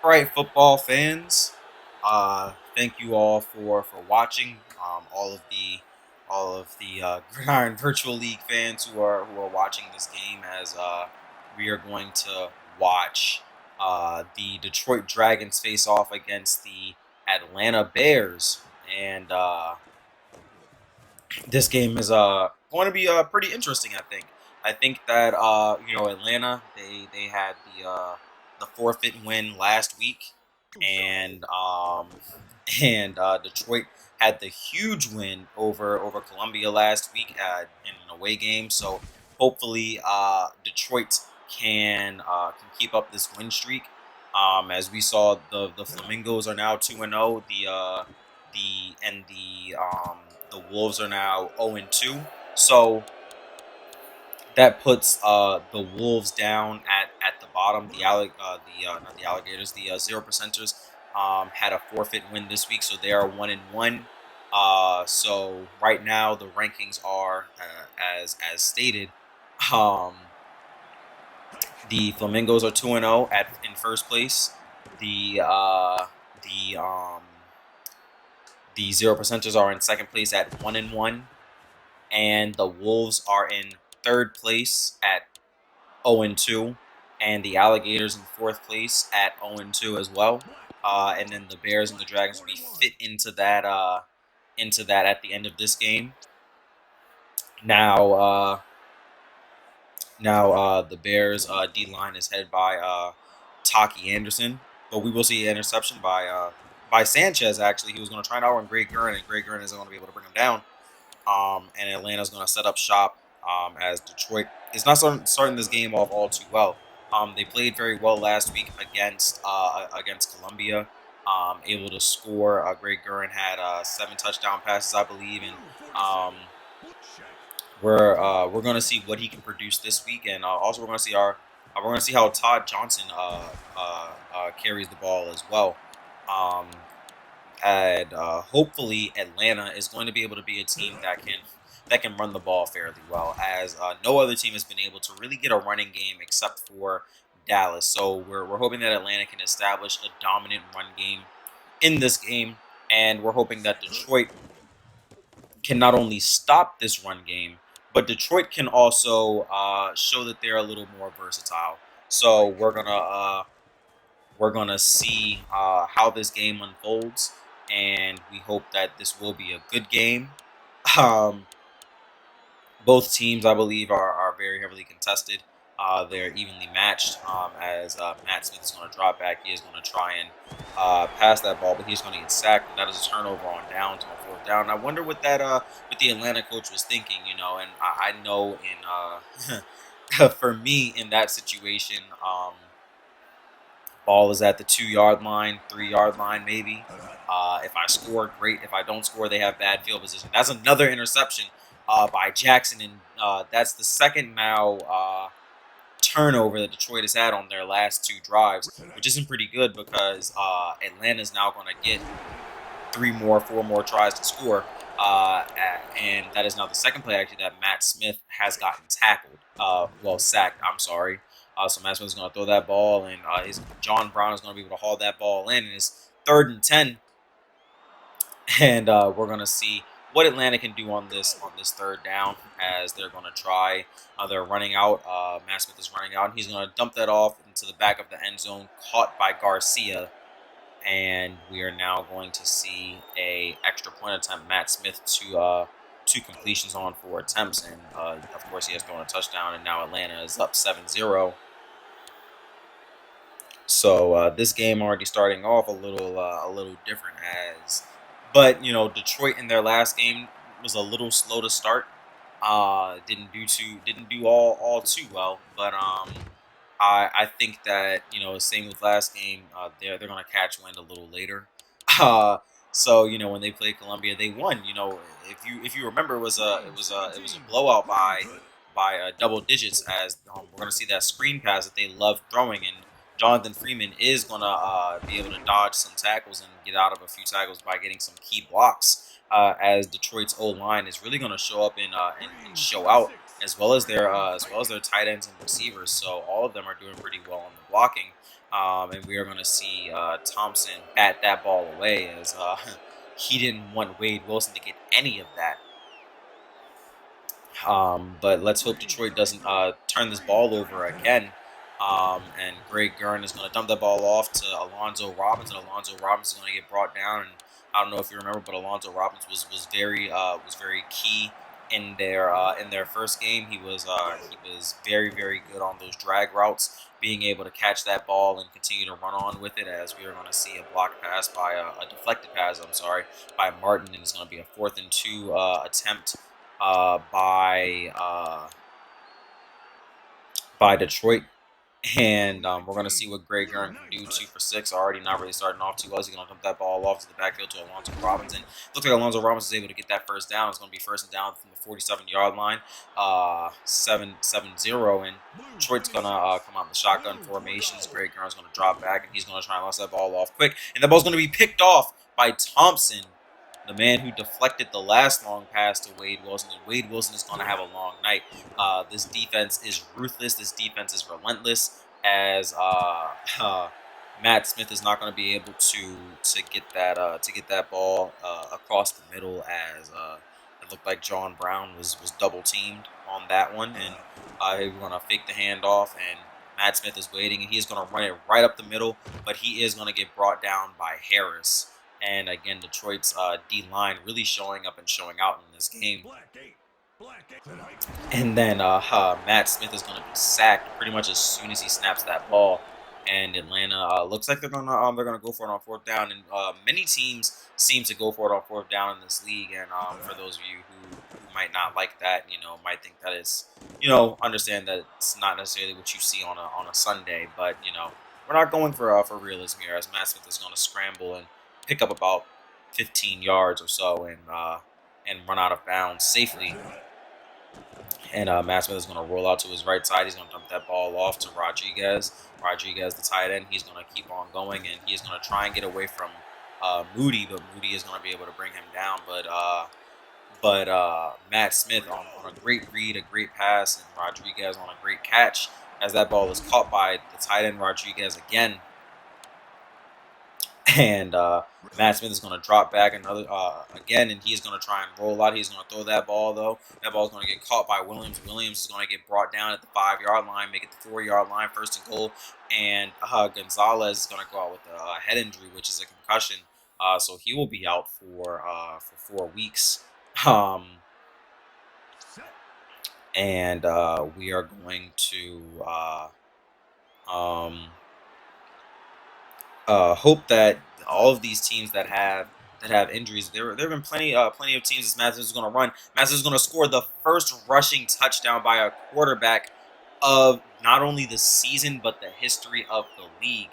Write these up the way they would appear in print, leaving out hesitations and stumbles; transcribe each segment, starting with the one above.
All right, football fans. Thank you all for watching. All of the Gridiron Virtual League fans who are watching this game as we are going to watch the Detroit Dragons face off against the Atlanta Bears, and this game is going to be pretty interesting. I think that Atlanta they had the forfeit win last week, and Detroit had the huge win over Columbia last week in an away game. So hopefully Detroit can keep up this win streak. As we saw, the Flamingos are now 2-0. The Wolves are now 0-2. So that puts the Wolves down at the bottom. Not the Alligators, the 0%ers had a forfeit win this week, so they are 1-1. So right now the rankings are as stated. Um, the Flamingos are 2-0 at in first place. The uh, the um, the 0%ers are in second place at 1-1. And the Wolves are in third place at 0-2, and the Alligators in fourth place at 0-2 as well. And then the Bears and the Dragons will be fit into that at the end of this game. Now, the Bears D line is headed by Taki Anderson, but we will see an interception by Sanchez. Actually, he was going to try and outrun Greg Gurn, and Greg Gurn isn't going to be able to bring him down. And Atlanta's going to set up shop as Detroit is not starting this game off all too well. They played very well last week against Columbia, able to score. Greg Gurren had 7 touchdown passes, I believe, and we're going to see what he can produce this week, and also we're going to see how Todd Johnson carries the ball as well. Um, and hopefully Atlanta is going to be able to be a team that can run the ball fairly well, as no other team has been able to really get a running game except for Dallas. So we're hoping that Atlanta can establish a dominant run game in this game, and we're hoping that Detroit can not only stop this run game, but Detroit can also show that they're a little more versatile. So we're gonna see how this game unfolds, and we hope that this will be a good game. Um, Both teams, I believe, are very heavily contested. They're evenly matched. As Matt Smith is going to drop back, he is going to try and pass that ball, but he's going to get sacked, and that is a turnover on downs on fourth down. I wonder what the Atlanta coach was thinking, and I know for me in that situation. Ball is at the 2 yard line, 3 yard line, maybe. If I score, great. If I don't score, they have bad field position. That's another interception by Jackson, and that's the second now turnover that Detroit has had on their last 2 drives, which isn't pretty good because Atlanta is now going to get 4 more tries to score. And that is now the second play actually that Matt Smith has gotten tackled. Sacked. I'm sorry. So Matt Smith is going to throw that ball, and John Brown is going to be able to haul that ball in. And it's 3rd and 10, and we're going to see what Atlanta can do on this third down as they're going to try. They're running out. Matt Smith is running out, and he's going to dump that off into the back of the end zone, caught by Garcia. And we are now going to see a extra point attempt. Matt Smith to 2 completions on 4 attempts, and of course he has thrown a touchdown. And now Atlanta is up 7-0. So this game already starting off a little different but Detroit in their last game was a little slow to start. Didn't do all too well, but I think that same with last game. They're gonna catch wind a little later. Uh, so when they played Columbia, they won. If you remember, it was a blowout by double digits. As we're gonna see that screen pass that they love throwing, and Jonathan Freeman is gonna be able to dodge some tackles and get out of a few tackles by getting some key blocks. As Detroit's O line is really gonna show up and show out, as well as their tight ends and receivers. So all of them are doing pretty well on the blocking. And we are going to see Thompson bat that ball away as he didn't want Wade Wilson to get any of that. But let's hope Detroit doesn't turn this ball over again. And Gridiron is going to dump the ball off to Alonzo Robbins, and Alonzo Robbins is going to get brought down. And I don't know if you remember, but Alonzo Robbins was very key in their first game. He was very good on those drag routes, being able to catch that ball and continue to run on with it. As we are going to see a block pass by a deflected pass, by Martin, and it's going to be a 4th and 2 attempt by Detroit. And we're going to see what Greg Gurn can do. 2 for 6, already not really starting off too well. He's going to dump that ball off to the backfield to Alonzo Robbins. And looks like Alonzo Robbins is able to get that first down. It's going to be 1st and down from the 47-yard line, 7-0. And Detroit's going to come out in the shotgun formations. Greg Gurn's going to drop back, and he's going to try and launch that ball off quick. And the ball's going to be picked off by Thompson, the man who deflected the last long pass to Wade Wilson. And Wade Wilson is going to have a long night. This defense is ruthless. This defense is relentless. As Matt Smith is not going to be able to get that ball across the middle, as it looked like John Brown was double teamed on that one, and we're going to fake the handoff, and Matt Smith is waiting, and he's going to run it right up the middle, but he is going to get brought down by Harris. And again, Detroit's D-line really showing up and showing out in this game. And then Matt Smith is going to be sacked pretty much as soon as he snaps that ball. And Atlanta looks like they're gonna go for it on 4th down. And many teams seem to go for it on 4th down in this league. And for those of you who might not like that, might think that it's, understand that it's not necessarily what you see on a Sunday. But we're not going for realism here, as Matt Smith is going to scramble and pick up about 15 yards or so, and run out of bounds safely. And Matt Smith is going to roll out to his right side. He's going to dump that ball off to Rodriguez. Rodriguez, the tight end, he's going to keep on going, and he's going to try and get away from Moody, but Moody is going to be able to bring him down. But Matt Smith on a great read, a great pass, and Rodriguez on a great catch, as that ball is caught by the tight end Rodriguez again. And Matt Smith is going to drop back again, and he's going to try and roll out. He's going to throw that ball, though. That ball is going to get caught by Williams. Williams is going to get brought down at the 5-yard line, make it the 4-yard line, 1st and goal. And Gonzalez is going to go out with a head injury, which is a concussion. So he will be out for 4 weeks. And we are going to hope that all of these teams that have injuries, there have been plenty of teams as Mathis is going to run. Mathis is going to score the first rushing touchdown by a quarterback of not only the season but the history of the league.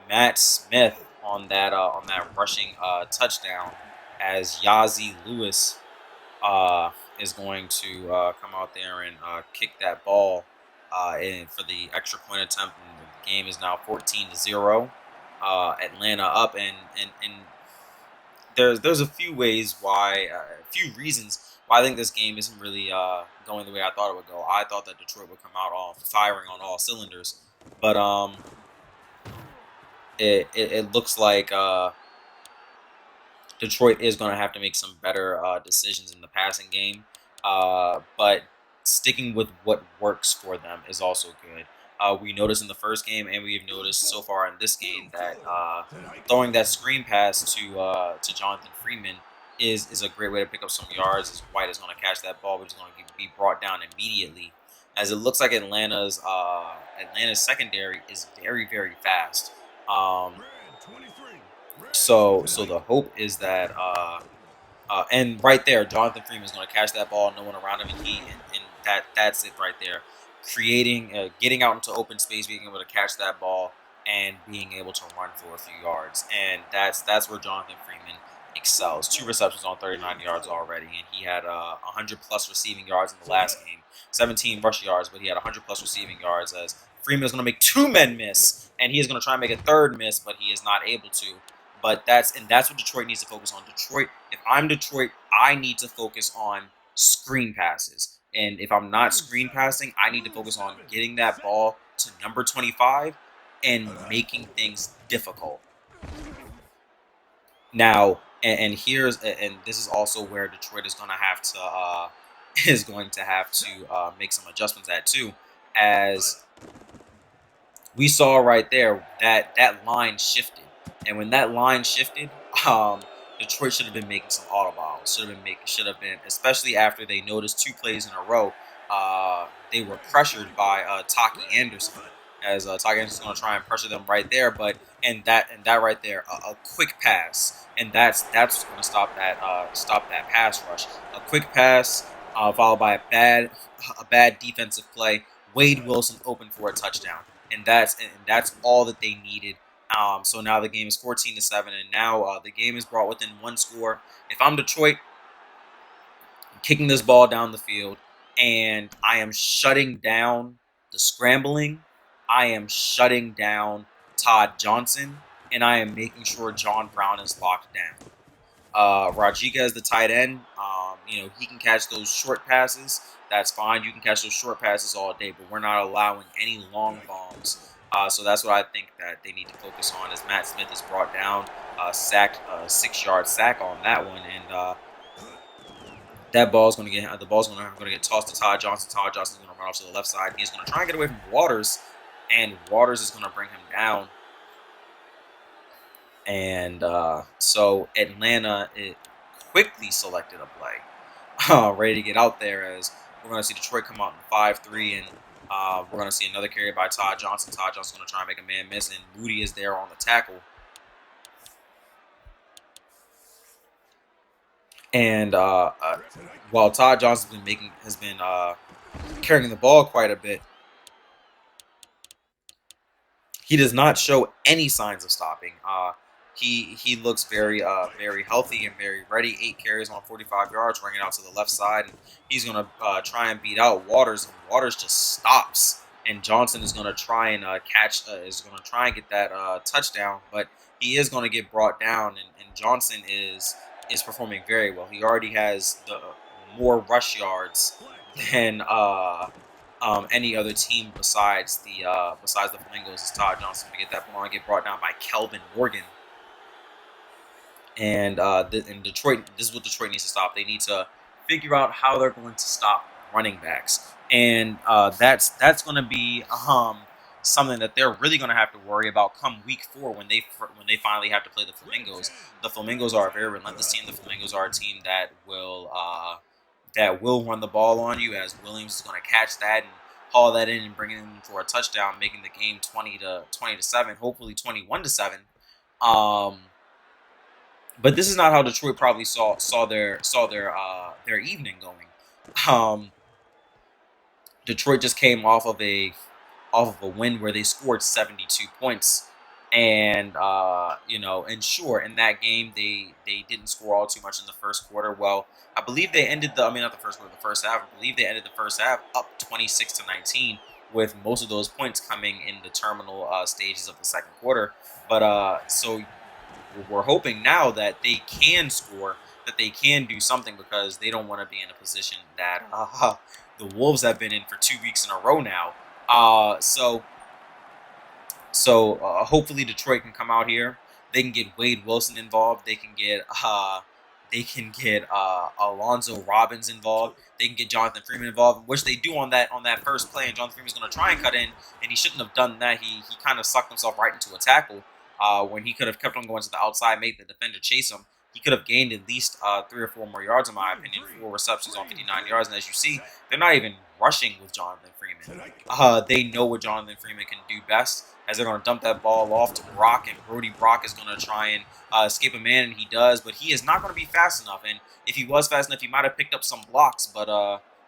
Matt Smith on that rushing touchdown, as Yazzie Lewis is going to come out there and kick that ball in for the extra point attempt. And the game is now 14-0. Atlanta up, and there's a few ways why, a few reasons why I think this game isn't really going the way I thought it would go. I thought that Detroit would come out all firing on all cylinders, but it looks like Detroit is going to have to make some better decisions in the passing game, but sticking with what works for them is also good. We noticed in the first game, and we've noticed so far in this game, that throwing that screen pass to Jonathan Freeman is a great way to pick up some yards. As White is going to catch that ball, but he's going to be brought down immediately. As it looks like Atlanta's secondary is very fast. So the hope is that and right there, Jonathan Freeman is going to catch that ball, no one around him, and that's it right there. Creating, getting out into open space, being able to catch that ball, and being able to run for a few yards, and that's where Jonathan Freeman excels. 2 receptions on 39 yards already, and he had 100+ receiving yards in the last game, 17 rush yards, but he had 100+ receiving yards. As Freeman is going to make 2 men miss, and he is going to try and make a 3rd miss, but he is not able to. But that's what Detroit needs to focus on. If I'm Detroit, I need to focus on screen passes. And if I'm not screen passing, I need to focus on getting that ball to number 25 and making things difficult. Now, and here's and this is also where Detroit is going to have to make some adjustments at too, as we saw right there that that line shifted, and when that line shifted, Detroit should have been making some autoballs. Should have been, especially after they noticed 2 plays in a row. They were pressured by Taki Anderson, as Taki Anderson's going to try and pressure them right there. But and that right there, a quick pass, and that's going to stop that pass rush. A quick pass followed by a bad defensive play. Wade Wilson open for a touchdown, and that's all that they needed. So now the game is 14-7, and now the game is brought within 1 score. If I'm Detroit, I'm kicking this ball down the field, and I am shutting down the scrambling. I am shutting down Todd Johnson, and I am making sure John Brown is locked down. Rodriguez, the tight end, he can catch those short passes. That's fine. You can catch those short passes all day, but we're not allowing any long bombs. So that's what I think that they need to focus on. As Matt Smith is brought down, sacked, 6-yard sack on that one, and that ball's going to get tossed to Todd Johnson. Todd Johnson's going to run off to the left side. He's going to try and get away from Waters, and Waters is going to bring him down. And so Atlanta quickly selected a play, ready to get out there, as we're going to see Detroit come out in 5-3, and we're going to see another carry by Todd Johnson. Todd Johnson's going to try and make a man miss, and Moody is there on the tackle. And while Todd Johnson has been carrying the ball quite a bit, he does not show any signs of stopping. He looks very healthy and very ready. 8 carries on 45 yards, bringing it out to the left side, and he's gonna try and beat out Waters. And Waters just stops, and Johnson is gonna try and get that touchdown, but he is gonna get brought down, and Johnson is performing very well. He already has the more rush yards than any other team besides the Flamingos. Is Todd Johnson to get that ball and get brought down by Kelvin Morgan. And in Detroit, this is what Detroit needs to stop. They need to figure out how they're going to stop running backs, and that's going to be something that they're really going to have to worry about come week 4 when they finally have to play the Flamingos. The Flamingos are a very relentless team. The Flamingos are a team that will run the ball on you, as Williams is going to catch that and haul that in and bring it in for a touchdown, making the game 20-7, hopefully 21-7. But this is not how Detroit probably saw their evening going. Detroit just came off of a win where they scored 72 points, and and sure, in that game they didn't score all too much in the first quarter. Well, I believe they ended not the first quarter, the first half. I believe they ended the first half up 26-19, with most of those points coming in the terminal stages of the second quarter. But so we're hoping now that they can score, that they can do something, because they don't want to be in a position that the Wolves have been in for 2 weeks in a row now. So hopefully Detroit can come out here. They can get Wade Wilson involved. They can get Alonzo Robbins involved. They can get Jonathan Freeman involved, which they do on that first play. And Jonathan Freeman's going to try and cut in, and he shouldn't have done that. He kind of sucked himself right into a tackle when he could have kept on going to the outside, made the defender chase him. He could have gained at least 3 or 4 more yards, in my opinion. 4 receptions on 59 yards. And as you see, they're not even rushing with Jonathan Freeman. They know what Jonathan Freeman can do best, as they're going to dump that ball off to Brock, and Brody Brock is going to try and escape a man, and he does, but he is not going to be fast enough. And if he was fast enough, he might have picked up some blocks, but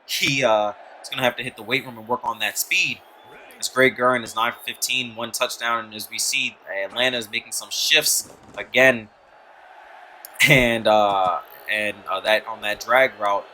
he's going to have to hit the weight room and work on that speed. As Gridiron is 9 for 15, 1 touchdown, and as we see, Atlanta is making some shifts again, and that on that drag route,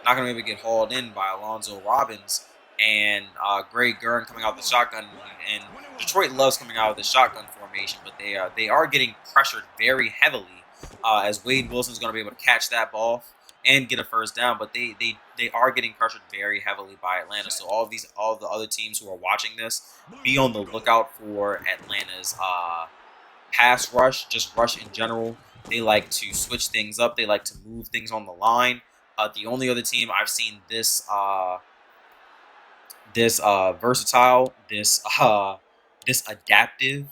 not going to be able to get hauled in by Alonzo Robbins, and Gridiron coming out the shotgun. And Detroit loves coming out of the shotgun formation, but they are getting pressured very heavily, as Wade Wilson's going to be able to catch that ball. and get a first down, but they are getting pressured very heavily by Atlanta. So all the other teams who are watching this, be on the lookout for Atlanta's pass rush, just rush in general. They like to switch things up. They like to move things on the line. The only other team I've seen this versatile, this adaptive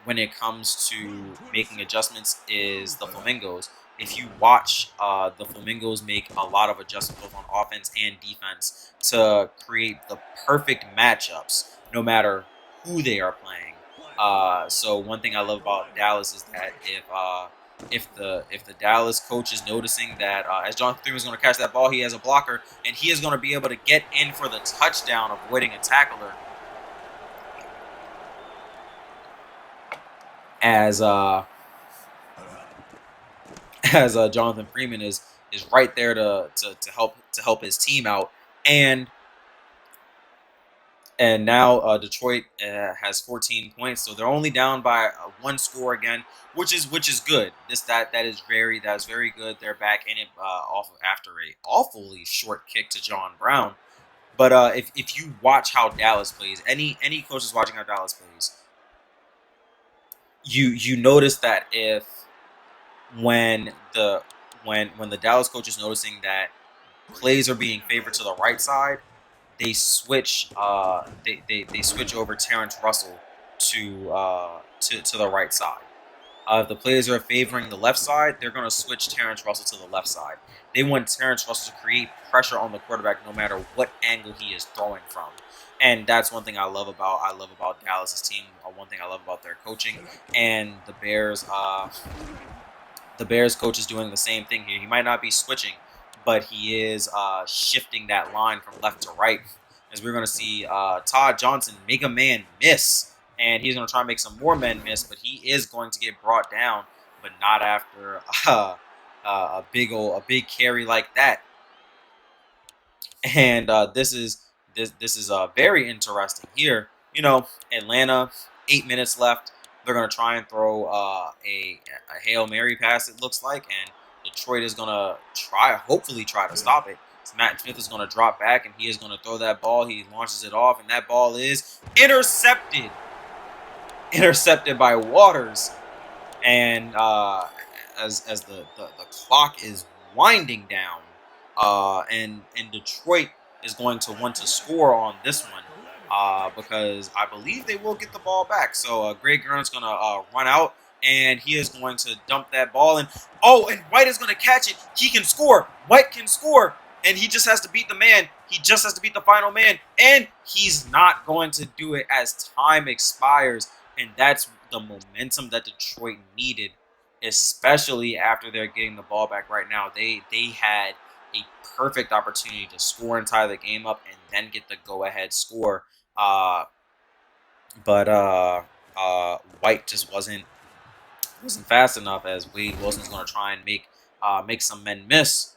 when it comes to making adjustments is the Flamingos. If you watch, the Flamingos make a lot of adjustments both on offense and defense to create the perfect matchups, no matter who they are playing. So one thing I love about Dallas is that if the Dallas coach is noticing that as Jonathan Freeman is going to catch that ball, he has a blocker, and he is going to be able to get in for the touchdown, avoiding a tackler. As Jonathan Freeman is right there to help his team out, and now Detroit has 14 points, so they're only down by one score again, which is good. That's very good. They're back in it off after a awfully short kick to John Brown. But if you watch how Dallas plays, any coaches watching how Dallas plays, you notice that when the Dallas coach is noticing that plays are being favored to the right side, they switch they switch over Terrence Russell to the right side. If the players are favoring the left side, they're going to switch Terrence Russell to the left side. They want Terrence Russell to create pressure on the quarterback no matter what angle he is throwing from. And that's one thing I love about Dallas's team. One thing I love about their coaching, and the Bears. The Bears coach is doing the same thing here. He might not be switching, but he is shifting that line from left to right. As we're going to see Todd Johnson make a man miss, and he's going to try and make some more men miss, but he is going to get brought down, but not after a big carry like that. And this is very interesting here. You know, Atlanta, 8 minutes left. They're going to try and throw a Hail Mary pass, it looks like, and Detroit is going to hopefully try to stop it. So Matt Smith is going to drop back, and he is going to throw that ball. He launches it off, and that ball is intercepted. Intercepted by Waters. And as the clock is winding down, and Detroit is going to want to score on this one. Because I believe they will get the ball back. So Gridiron is going to run out, and he is going to dump that ball. And White is going to catch it. He can score. White can score, and he just has to beat the man. He just has to beat the final man, and he's not going to do it as time expires. And that's the momentum that Detroit needed, especially after they're getting the ball back right now. They had a perfect opportunity to score and tie the game up and then get the go-ahead score. But White just wasn't fast enough, as Wade Wilson's going to try and make some men miss.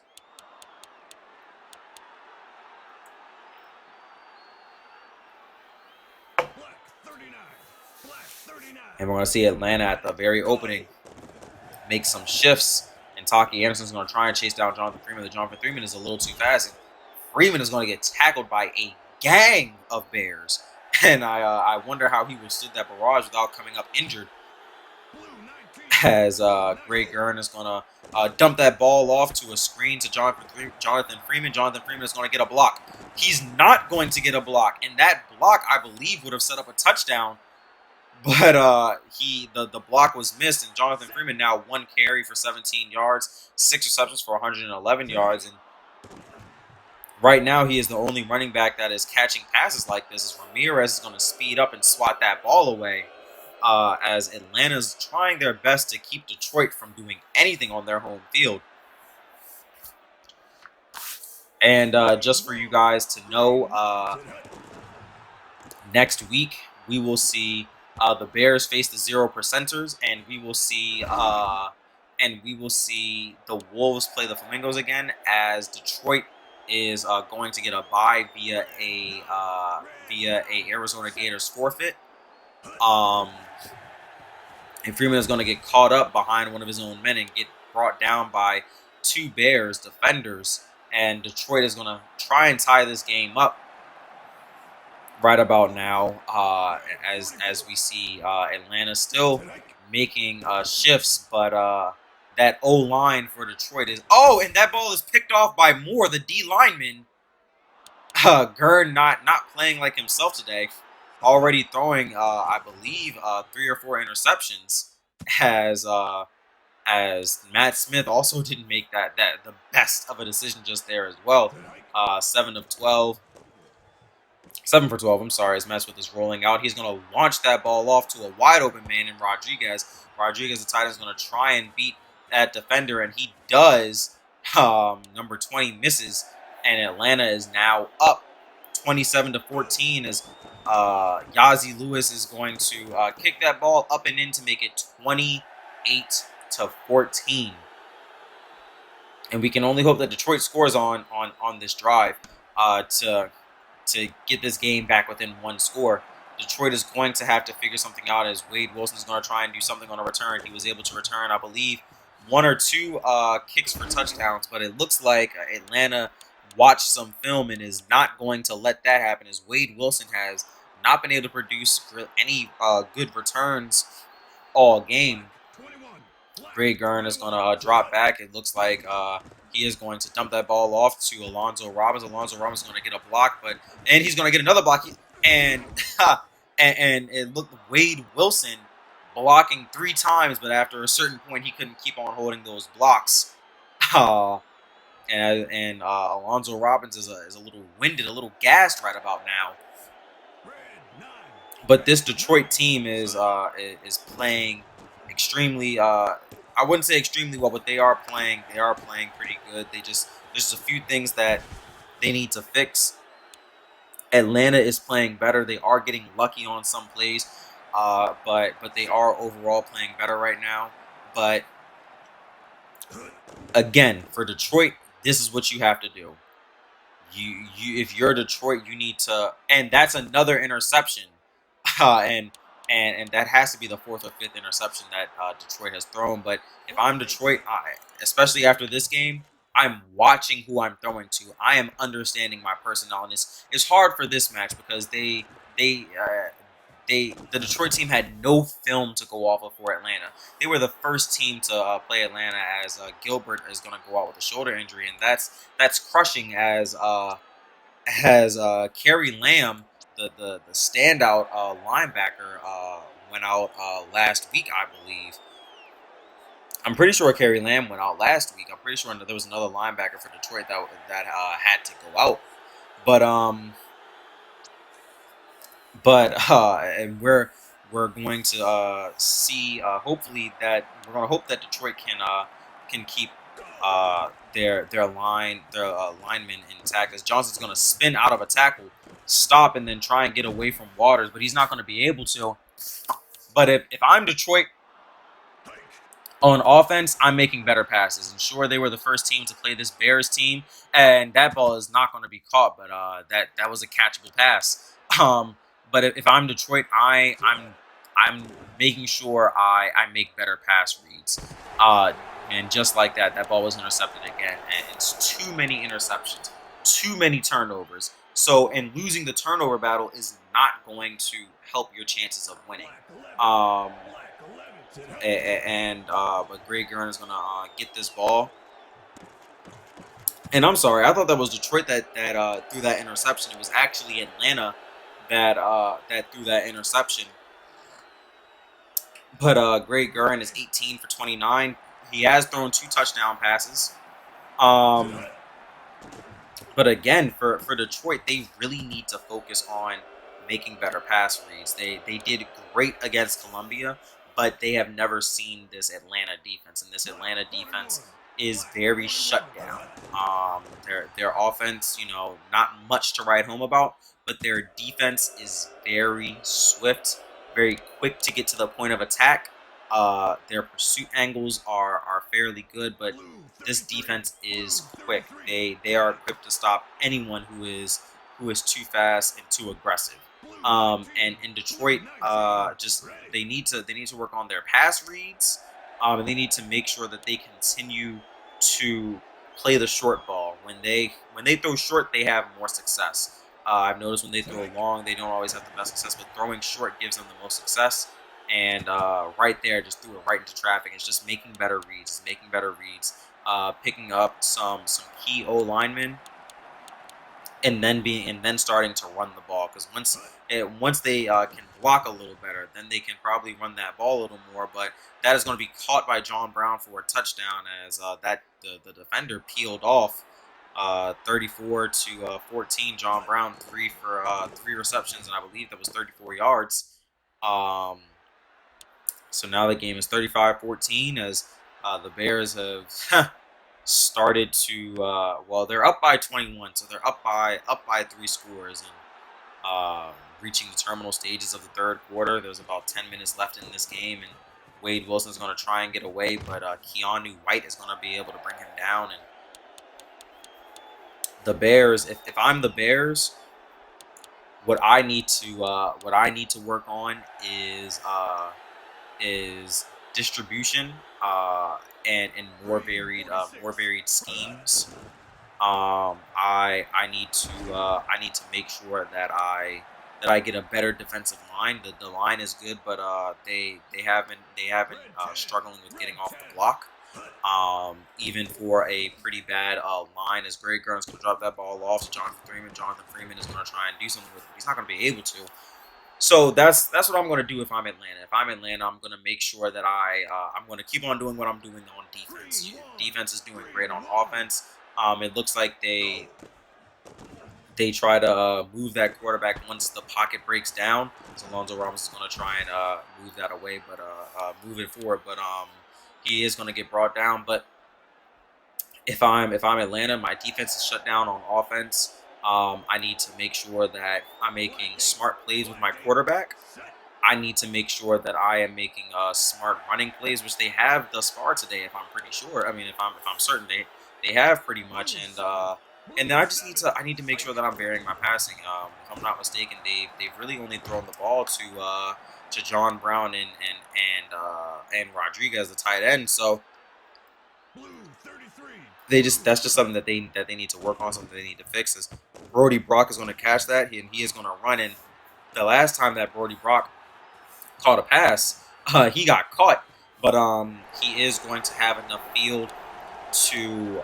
And we're going to see Atlanta at the very opening make some shifts. And Taki Anderson's going to try and chase down Jonathan Freeman. The Jonathan Freeman is a little too fast. And Freeman is going to get tackled by a gang of Bears. And I wonder how he withstood that barrage without coming up injured. As Gridiron is going to dump that ball off to a screen to Jonathan Freeman. Jonathan Freeman is going to get a block. He's not going to get a block. And that block, I believe, would have set up a touchdown. But the block was missed, and Jonathan Freeman now 1 carry for 17 yards, 6 receptions for 111 yards, and right now he is the only running back that is catching passes like this. As Ramirez is going to speed up and swat that ball away, as Atlanta's trying their best to keep Detroit from doing anything on their home field. And just for you guys to know, next week we will see the Bears face the 0%ers, and we will see the Wolves play the Flamingos again, as Detroit is going to get a bye via a Arizona Gators forfeit. And Freeman is going to get caught up behind one of his own men and get brought down by two Bears defenders, and Detroit is going to try and tie this game up right about now. As we see Atlanta still making shifts, but that O line for Detroit is and that ball is picked off by Moore, the D lineman. Gurn not playing like himself today, already throwing I believe 3 or 4 interceptions. As Matt Smith also didn't make that the best of a decision just there as well. 7 for 12, I'm sorry, as Matt Smith is rolling out. He's going to launch that ball off to a wide open man in Rodriguez. Rodriguez, the tight end, is going to try and beat that defender, and he does. Number 20 misses, and Atlanta is now up 27-14 as Yazi Lewis is going to kick that ball up and in to make it 28-14. And we can only hope that Detroit scores on this drive to get this game back within 1 score. Detroit is going to have to figure something out as Wade Wilson is going to try and do something on a return. He was able to return, I believe, 1 or 2 kicks for touchdowns, but it looks like Atlanta watched some film and is not going to let that happen, as Wade Wilson has not been able to produce any good returns all game. Gridiron is going to drop back. It looks like he is going to dump that ball off to Alonzo Robbins. Alonzo Robbins is going to get a block, and he's going to get another block. And it looked Wade Wilson blocking 3 times, but after a certain point, he couldn't keep on holding those blocks. And Alonzo Robbins is a little winded, a little gassed right about now. But this Detroit team is playing extremely. I wouldn't say extremely well, but they are playing pretty good. There's a few things that they need to fix. Atlanta is playing better. They are getting lucky on some plays, but they are overall playing better right now. But again, for Detroit, this is what you have to do. If you're Detroit, you need to, and that's another interception, and that has to be the 4th or 5th interception that Detroit has thrown. But if I'm Detroit, especially after this game, I'm watching who I'm throwing to. I am understanding my personnel, and it's hard for this match because the Detroit team had no film to go off of for Atlanta. They were the first team to play Atlanta, as Gilbert is going to go out with a shoulder injury, and that's crushing as Kerry Lamb, the standout linebacker, went out last week, I believe. I'm pretty sure Kerry Lamb went out last week. I'm pretty sure there was another linebacker for Detroit that had to go out. And we're going to see. Hopefully that we're going to hope that Detroit can keep their linemen intact. As Johnson's going to spin out of a tackle, stop, and then try and get away from Waters, but he's not going to be able to. But if I'm Detroit, on offense, I'm making better passes. And sure, they were the first team to play this Bears team, and that ball is not going to be caught, but that was a catchable pass. But if I'm Detroit, I'm making sure I make better pass reads. And just like that, that ball was intercepted again. And it's too many interceptions, too many turnovers. And losing the turnover battle is not going to help your chances of winning. But Gridiron is gonna get this ball. And I'm sorry, I thought that was Detroit that threw that interception. It was actually Atlanta that threw that interception. But Gridiron is 18 for 29. He has thrown 2 touchdown passes. But again, for Detroit, they really need to focus on making better pass reads. They did great against Columbia, but they have never seen this Atlanta defense, and this Atlanta defense is very shut down. Their offense, not much to write home about, but their defense is very swift, very quick to get to the point of attack. Their pursuit angles are fairly good, but this defense is quick. They are equipped to stop anyone who is too fast and too aggressive. And in Detroit, they need to work on their pass reads. And they need to make sure that they continue to play the short ball. When they throw short, they have more success. I've noticed when they throw long, they don't always have the best success, but throwing short gives them the most success. And right there, just threw it right into traffic. It's just making better reads. It's making better reads. Picking up some key O linemen, and then starting to run the ball, because once they can block a little better, then they can probably run that ball a little more. But that is going to be caught by John Brown for a touchdown, as the defender peeled off. 34 to 14. John Brown three receptions, and I believe that was 34 yards. So now the game is 35-14, as the Bears have started to well, they're up by 21, so they're up by 3 scores, and reaching the terminal stages of the third quarter. There's about 10 minutes left in this game, and Wade Wilson's going to try and get away, but Keanu White is going to be able to bring him down. And the Bears, if I'm the Bears, what I need to work on is distribution and more varied schemes. I need to make sure that I get a better defensive line. The line is good, but they haven't struggling with getting off the block. Even for a pretty bad line, as Gridiron's going to drop that ball off to Jonathan Freeman. Jonathan Freeman is going to try and do something with it. He's not going to be able to. So that's what I'm going to do if I'm Atlanta. If I'm Atlanta, I'm going to make sure that I'm going to keep on doing what I'm doing on defense. Defense is doing great on offense. It looks like they try to move that quarterback once the pocket breaks down. So Alonzo Robinson is going to try and move that away, but move it forward. But he is going to get brought down. But if I'm Atlanta, my defense is shut down on offense. I need to make sure that I'm making smart plays with my quarterback. I need to make sure that I am making smart running plays, which they have thus far today. If I'm pretty sure, I mean, if I'm certain, they have pretty much. And then I need to make sure that I'm varying my passing. If I'm not mistaken, they've really only thrown the ball to John Brown and Rodriguez, the tight end. So that's just something that they need to work on, something they need to fix. Is Brody Brock is going to catch that, and he is going to run. And the last time that Brody Brock caught a pass, he got caught, but he is going to have enough field to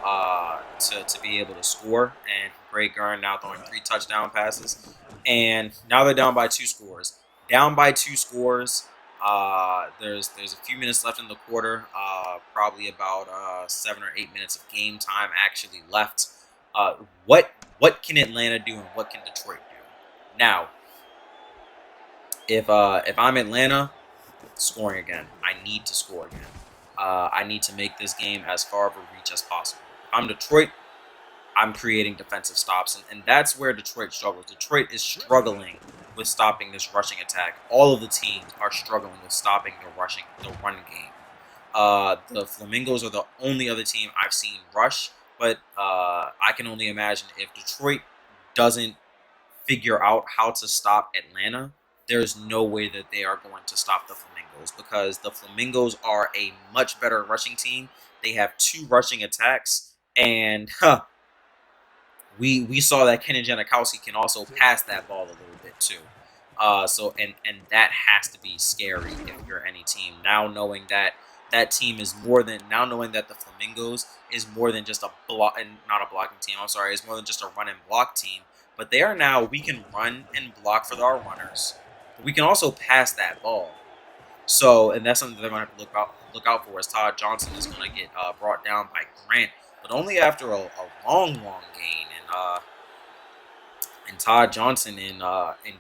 be able to score. And Gridiron now throwing 3 touchdown passes, and now they're down by 2 scores. Down by 2 scores. There's a few minutes left in the quarter. Probably about 7 or 8 minutes of game time actually left. What can Atlanta do, and what can Detroit do? Now, if I'm Atlanta, scoring again. I need to score again. I need to make this game as far of a reach as possible. If I'm Detroit, I'm creating defensive stops, and that's where Detroit struggles. Detroit is struggling with stopping this rushing attack. All of the teams are struggling with stopping the run game. The Flamingos are the only other team I've seen rush, but I can only imagine if Detroit doesn't figure out how to stop Atlanta, there's no way that they are going to stop the Flamingos, because the Flamingos are a much better rushing team. They have 2 rushing attacks, and we saw that Kenan Janikowski can also pass that ball a little bit too. So that has to be scary if you're any team. Now knowing that team is knowing that the Flamingos is more than just a block, and not a blocking team. I'm sorry, it's more than just a run and block team. But they are now, we can run and block for our runners. But we can also pass that ball. So, and that's something they're going to have to look out for, as Todd Johnson is going to get brought down by Grant, but only after a long gain. And Todd Johnson in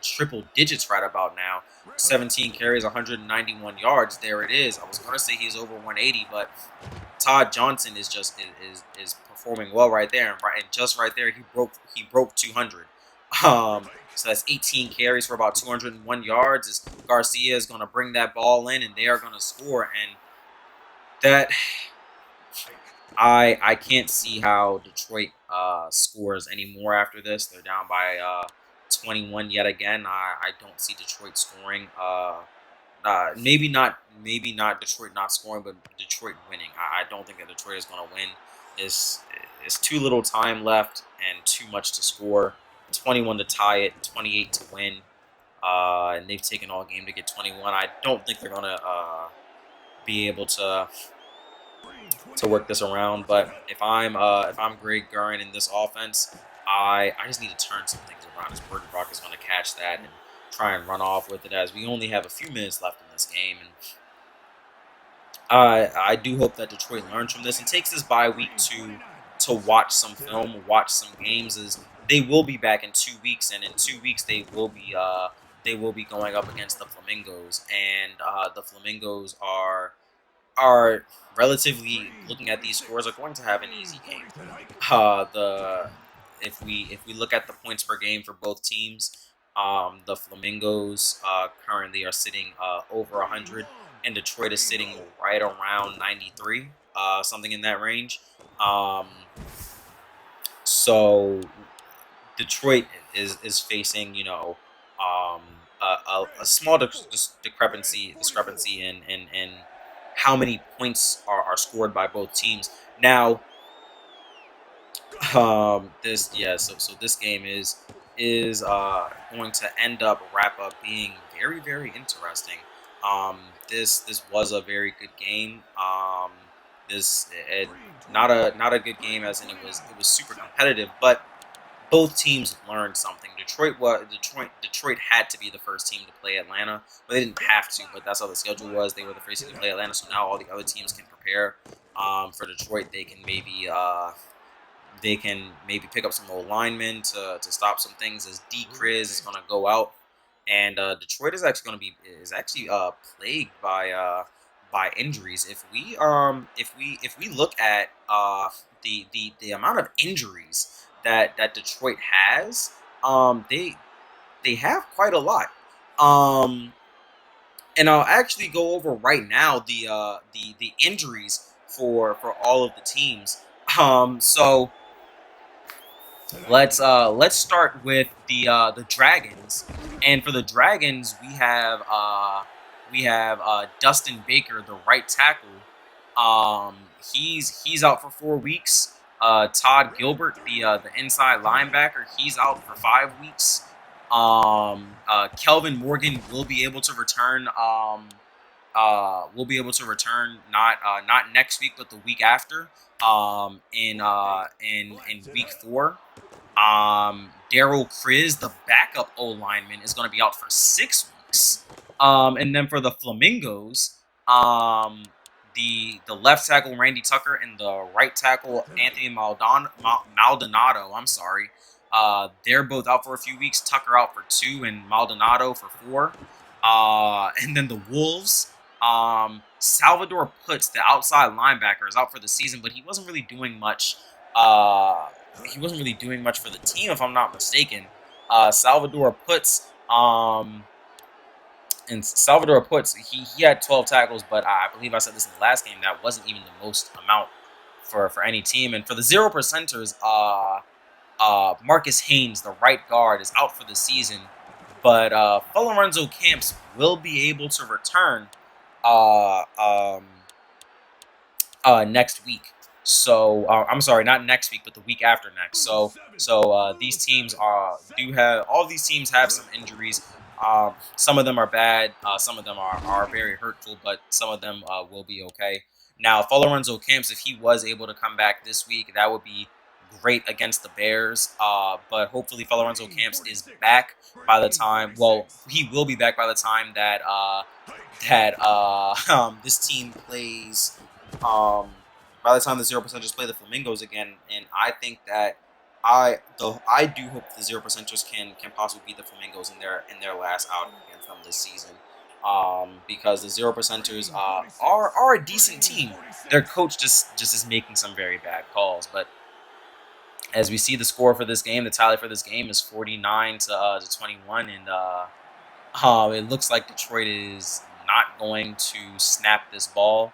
triple digits right about now. 17 carries, 191 yards. There it is. I was going to say he's over 180, but Todd Johnson is is performing well right there. And just right there, he broke 200. So that's 18 carries for about 201 yards. As Garcia is going to bring that ball in, and they are going to score. And that, I can't see how Detroit scores anymore after this. They're down by 21 yet again. I don't see Detroit scoring maybe not Detroit not scoring, but Detroit winning. I don't think that Detroit is going to win. It's too little time left and too much to score. 21 to tie it, 28 to win. And they've taken all game to get 21. I don't think they're going to be able to work this around. But if I'm Greg Gurren in this offense, I just need to turn some things around. As Burton Brock is going to catch that and try and run off with it, as we only have a few minutes left in this game. And I do hope that Detroit learns from this and takes this bye week to watch some film, watch some games. As they will be back in 2 weeks, and in 2 weeks they will be going up against the Flamingos, and the Flamingos are relatively, looking at these scores, are going to have an easy game. If we look at the points per game for both teams, the Flamingos currently are sitting over 100, and Detroit is sitting right around 93, something in that range. So Detroit is facing, a small discrepancy in how many points are scored by both teams. Now, so this game is going to wrap up being very, very interesting. This was a very good game. Not a good game, as in it was super competitive, but both teams learned something. Detroit had to be the first team to play Atlanta, but they didn't have to. But that's how the schedule was. They were the first team to play Atlanta, so now all the other teams can prepare. For Detroit, they can maybe pick up some old linemen to stop some things, as D. Kriz is going to go out, and Detroit is actually going to be plagued by injuries. If we look at the amount of injuries that Detroit has, they have quite a lot. And I'll actually go over right now the injuries for all of the teams. So let's start with the Dragons, and for the Dragons we have Dustin Baker, the right tackle. He's out for 4 weeks. Todd Gilbert, the inside linebacker, he's out for 5 weeks. Kelvin Morgan will be able to return. Not next week, but the week after. In week 4. Daryl Kriz, the backup O lineman, is going to be out for 6 weeks. And then for the Flamingos, the left tackle Randy Tucker and the right tackle Anthony Maldonado. I'm sorry. They're both out for a few weeks. Tucker out for 2 and Maldonado for 4. And then the Wolves, Salvador Putz, the outside linebacker, is out for the season, but he wasn't really doing much. He wasn't really doing much for the team, if I'm not mistaken. Salvador Putz, he had 12 tackles, but I believe I said this in the last game, that wasn't even the most amount for any team. And for the 0%ers, Marcus Haynes, the right guard, is out for the season, but Lorenzo Camps will be able to return next week. So I'm sorry, not next week, but the week after next. So these teams all these teams have some injuries. Some of them are bad. Some of them are very hurtful, but some of them will be okay. Now, Lorenzo Camps, if he was able to come back this week, that would be great against the Bears. But hopefully Lorenzo Camps is back by the time. Well, he will be back by the time that this team plays. By the time the 0%ers play the Flamingos again, and I think that I do hope the 0%ers can possibly beat the Flamingos in their last outing against them this season. Because the 0%ers are a decent team. Their coach just is making some very bad calls. But as we see the score for this game, the tally for this game is 49 to 21, and it looks like Detroit is not going to snap this ball.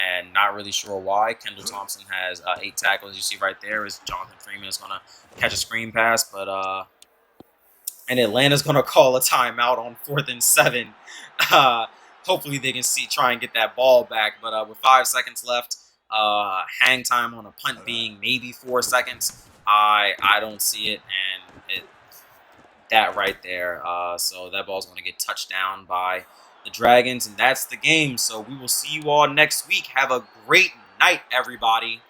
And not really sure why. Kendall Thompson has 8 tackles. You see right there is Jonathan Freeman is going to catch a screen pass, but and Atlanta's going to call a timeout on 4th and 7. Uh, hopefully they can try and get that ball back. But with 5 seconds left, hang time on a punt being maybe 4 seconds, I don't see it, and that right there. So that ball's going to get touched down by the Dragons, and that's the game. So we will see you all next week. Have a great night, everybody.